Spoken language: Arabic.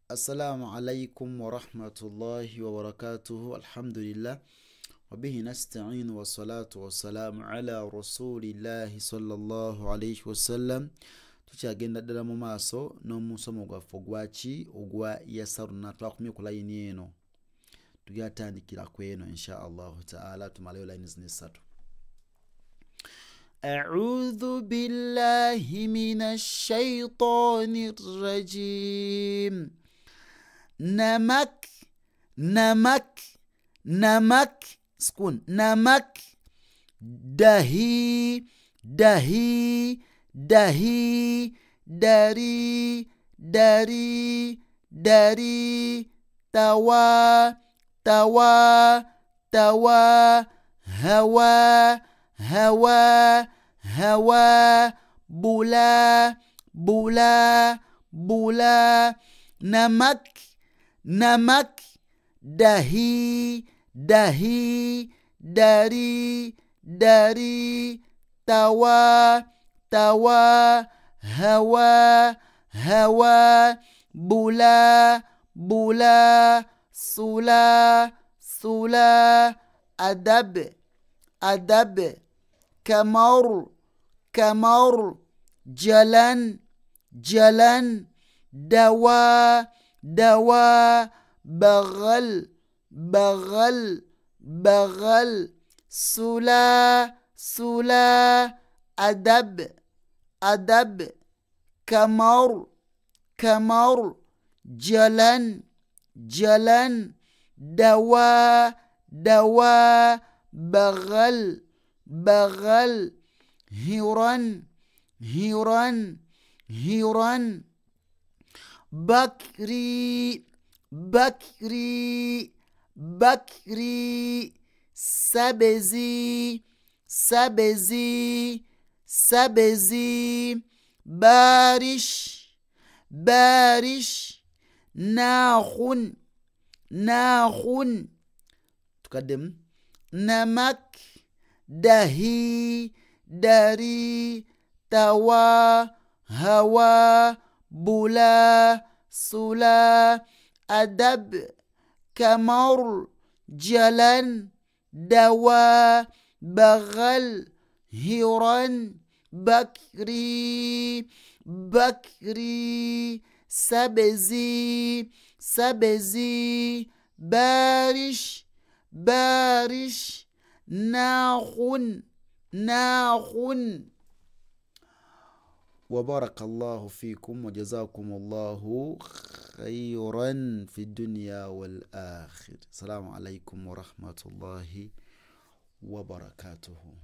السلام عليكم ورحمة الله وبركاته. الحمد لله وبه نستعين والصلاة والسلام على رسول الله صلى الله عليه وسلم. tukyagenda ddala mu maaso n'omusomo gwaffe ogwaki ogwa yasaruna twakumye ku layini eno tugyatandikira ku eno insha allahu taala tumaleyo layini zino essatu. أعوذ بالله من الشيطان الرجيم. نمك نمك نمك سكون نمك دهي دهي دهي داري داري داري توا توا توا هوا هوا هوا بولا بولا بولا نمك نمك دهي دهي داري داري توا توا هوا هوا بولا بولا صلا صلا أدب أدب كمر كمر جلن جلن دوا دوا بغل بغل بغل سلا سلا أدب أدب كمر كمر جلن جلن دوا دوا بغل بغل هيران هيران هيران بكري بكري بكري سبزي سبزي سبزي بارش بارش ناخن ناخن تقدم نمك دهي داري توا هوا بولا صلا أدب كمر جلن دوا بغل هيران بكري بكري سبزي سبزي بارش بارش ناخن ناخن. وبارك الله فيكم وجزاكم الله خيرا في الدنيا والآخر. السلام عليكم ورحمة الله وبركاته.